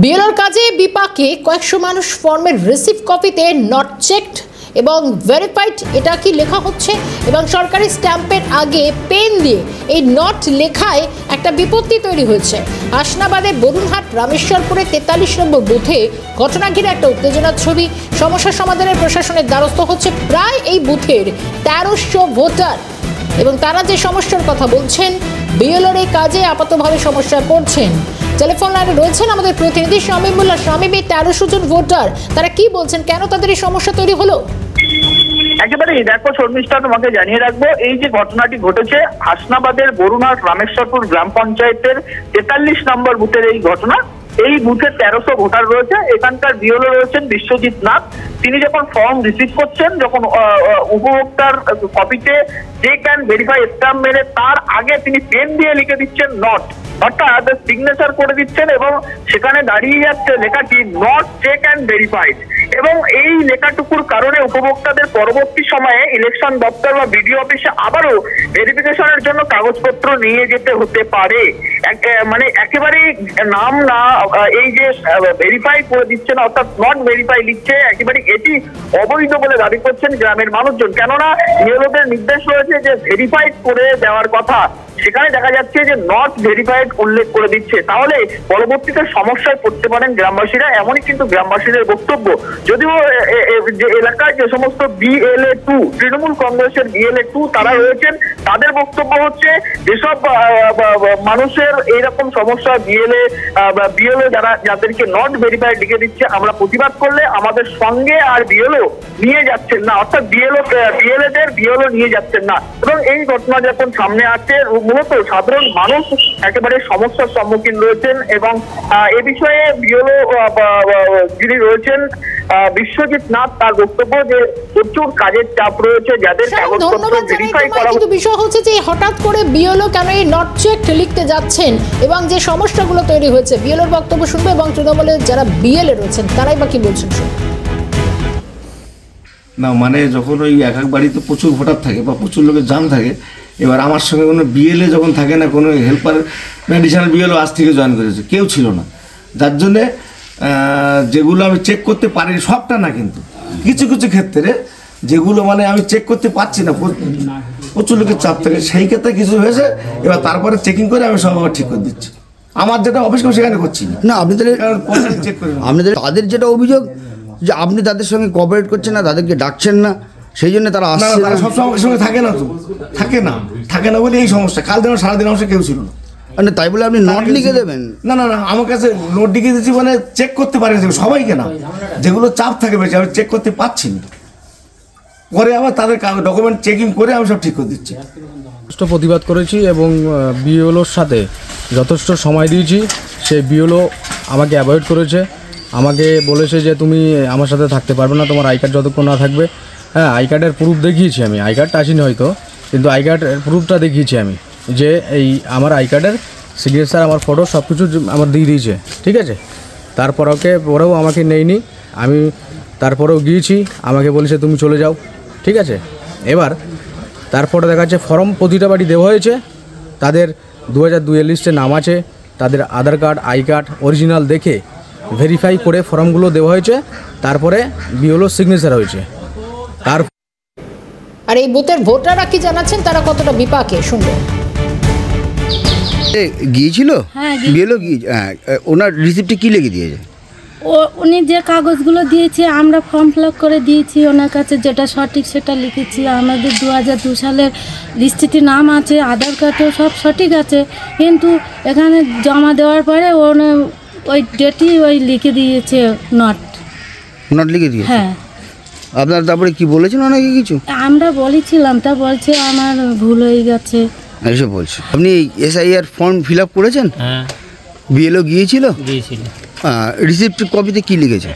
বিএলওর কাজে বিপাকে কয়েকশো মানুষ ফর্মের রিসিভ কপিতে নট চেকড এবং ভেরিফাইড এটা কি লেখা হচ্ছে এবং সরকারি স্ট্যাম্পের আগে পেন দিয়ে এই নট লেখায় একটা বিপত্তি তৈরি হয়েছে। হাসনাবাদের বরুণহাট রামেশ্বরপুরে 43 নম্বর বুথে ঘটনা ঘিরে একটা উত্তেজনার ছবি। সমস্যা সমাধানের প্রশাসনের দ্বারস্থ হচ্ছে প্রায় এই বুথের 1300 ভোটার এবং তারা যে সমস্যার কথা বলছেন, বিএলওর এই কাজে আপাতভাবে সমস্যায় পড়ছেন। টেলিফোন লাইনে রয়েছেন আমাদের প্রতিনিধি শামীমুল্লাহ। শামীম, 1300 জন ভোটার তারা কি বলছেন, কেন তাদের এই সমস্যা তৈরি হলো? একেবারেই দেখো শর্মিষ্ঠা, তোমাকে জানিয়ে রাখবো এই যে ঘটনাটি ঘটেছে হাসনাবাদের বরুণহাট রামেশ্বরপুর গ্রাম পঞ্চায়েতের 43 নম্বর বুথের এই ঘটনা। এই বুথে 1300 ভোটার রয়েছে। এখানকার বিএলও রয়েছেন বিশ্বজিৎ নাথ। তিনি যখন ফর্ম রিসিভ করছেন, যখন উপভোক্তার কপিতে চেক অ্যান্ড ভেরিফাই স্ট্যাম্প মেরে তার আগে তিনি পেন দিয়ে লিখে দিচ্ছেন নট, অর্থাৎ সিগনেচার করে দিচ্ছেন এবং সেখানে দাঁড়িয়ে যাচ্ছে লেখাটি নট চেক অ্যান্ড ভেরিফাইড। এবং এই লেখাটুকুর কারণে উপভোক্তাদের পরবর্তী সময়ে ইলেকশন দপ্তর বা বিডিও অফিসে আবারও ভেরিফিকেশনের জন্য কাগজপত্র নিয়ে যেতে হতে পারে। মানে একেবারেই নাম না এই যে ভেরিফাই করে দিচ্ছে না, অর্থাৎ নট ভেরিফাই লিখছে, একেবারে এটি অবৈধ বলে দাবি করছেন গ্রামের মানুষজন। কেননা বিএলওদের নির্দেশ রয়েছে যে ভেরিফাইড করে দেওয়ার কথা, সেখানে দেখা যাচ্ছে যে নট ভেরিফাইড উল্লেখ করে দিচ্ছে। তাহলে পরবর্তীতে সমস্যায় পড়তে পারেন গ্রামবাসীরা, এমনই কিন্তু গ্রামবাসীদের বক্তব্য। যদিও যে এলাকায় যে সমস্ত BLA-2 তৃণমূল কংগ্রেসের BLA-2 তারা রয়েছেন, তাদের বক্তব্য হচ্ছে যেসব মানুষের এইরকম সমস্যা বিএলও যাদেরকে নট ভেরিফাইড লিখে দিচ্ছে, আমরা প্রতিবাদ করলে আমাদের সঙ্গে আর বিএলও নিয়ে যাচ্ছেন না, অর্থাৎ বিএলও নিয়ে যাচ্ছেন না। এবং এই ঘটনা যখন সামনে আসছে, মূলত সাধারণ মানুষ একেবারে সমস্যার সম্মুখীন রয়েছেন। এবং এ বিষয়ে বিএলও যিনি রয়েছেন বিশ্বজিৎ নাথ, তার বক্তব্য যে প্রচুর কাজের চাপ রয়েছে, যাদের কাগজপত্র ভেরিফাই করা। কিন্তু বিষয় হচ্ছে যে হঠাৎ করে বিএলও কেন এই নট চেক লিখতে যাচ্ছেন এবং যে সমস্যাগুলো তৈরি হয়েছে, বিএলওর বক্তব্য শুনবে এবং তৃণমূলের যারা বিএলএ রয়েছেন তারাই বা কি বলছেন না। মানে যখন ওই এক এক বাড়িতে প্রচুর ভোটার থাকে বা প্রচুর লোকের জাম থাকে, এবার আমার সঙ্গে কোনো বিএলএ যখন থাকে না, কোনো হেল্পার অ্যাডিশনাল বিএলও আজ থেকে জয়েন করেছে, কেউ ছিল না, যার জন্যে যেগুলো আমি চেক করতে পারি সবটা না, কিন্তু কিছু কিছু ক্ষেত্রে যেগুলো মানে আমি চেক করতে পারছি না, প্রচুর লোকের চাপ থাকে, সেই ক্ষেত্রে কিছু হয়েছে। এবার তারপরে চেকিং করে আমি সব আবার ঠিক করে দিচ্ছি। আমার যেটা অফিস করে সেখানে করছি না, আপনাদের চেক করে আপনাদের তাদের যেটা অভিযোগ যে আপনি তাদের সঙ্গে কোঅপারেট করছেন না, তাদেরকে ডাকছেন না, সেই জন্য তারা আসছে না। সবসময় আমার সঙ্গে থাকে না, তো থাকে না বলে এই সমস্যা। কাল দিন সারাদিন আমার কেউ ছিল না, মানে তাই বলে আপনি নোট লিখে দেবেন? না না না, আমার কাছে নোট লিখে দিচ্ছি, মানে চেক করতে পারি সবাইকে না, যেগুলো চাপ থাকে বেশি আমি চেক করতে পারছি না, পরে আবার তাদের ডকুমেন্ট চেকিং করে আমি সব ঠিক করে দিচ্ছি। প্রতিবাদ করেছি এবং বিএলওর সাথে যথেষ্ট সময় দিয়েছি। সেই বিএলও আমাকে অ্যাভয়েড করেছে, আমাকে বলেছে যে তুমি আমার সাথে থাকতে পারবে না, তোমার আই কার্ড যতক্ষণ না থাকবে। হ্যাঁ, আই কার্ডের প্রুফ দেখিয়েছি আমি, আই কার্ডটা আসিনি হয়তো, কিন্তু আই কার্ডের প্রুফটা দেখিয়েছি আমি, যে এই আমার আই কার্ডের সিগনেচার, আমার ফটো সব কিছু আমার দিয়ে দিয়েছে, ঠিক আছে। পরেও আমাকে নেয়নি, আমি তারপরেও গিয়েছি, আমাকে বলেছে তুমি চলে যাও, ঠিক আছে। এবার তারপরে দেখা যাচ্ছে ফর্ম প্রতিটা বাড়ি দেওয়া হয়েছে, তাদের 2002 লিস্টে নাম আছে, তাদের আধার কার্ড আই কার্ড অরিজিনাল দেখে ভেরিফাই করে ফর্মগুলো দেওয়া হয়েছে, তারপরে বিএলও সিগনেচার হয়েছে। আর এই বুথের ভোটাররা কি জানাচ্ছেন, তারা কতটা বিপাকে শুনবো। গিয়েছিল বিএলও, ওনার রিসিপ্টে কি লিখে দিয়েছে? উনি যে কাগজগুলো দিয়েছে আমরা ফর্ম ফিল আপ করে দিয়েছি ওনার কাছে, যেটা সঠিক সেটা লিখেছি। আমাদের 2002 সালের লিস্টে নাম আছে, আধার কার্ডও সব সঠিক আছে, কিন্তু এখানে জমা দেওয়ার পরে ওই ডেটই লিখে দিয়েছে নট লিখে দিয়েছে। হ্যাঁ। আপনার তারপরে কি বলেছেন ওনাকে কিছু? আমরা বলেছিলাম, তা বলছে আমার ভুল হয়ে গেছে এসব বলছে। আপনি SIR ফর্ম ফিল আপ করেছেন? হ্যাঁ। বিএলও গিয়েছিল? রিসিপ্ট কপিতে কি লিখেছে?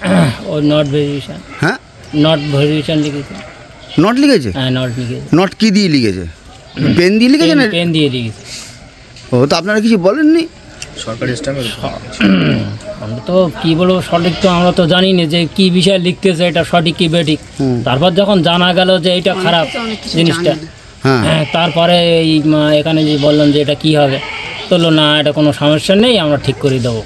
ও নট ভেরিফিকেশন। হ্যাঁ, নট ভেরিফিকেশন লিখেছে। নট লিখেছে? হ্যাঁ, নট লিখেছে। নট কি দিয়ে লিখেছে? পেন দিয়ে লিখেছে না? পেন দিয়ে লিখেছে। ও, তো আপনারা কিছু বলেননি? সরকারি স্ট্যাম্পে আমরা তো কি বলবো, সঠিক তো আমরা তো জানি না যে কি বিষয় লিখতেছে, এটা সঠিক কি বেঠিক। তারপর যখন জানা গেল যে এটা খারাপ জিনিসটা, তারপরে এই এখানে যে বললাম যে এটা কি হবে, বললো না এটা কোনো সমস্যা নেই, আমরা ঠিক করে দেবো।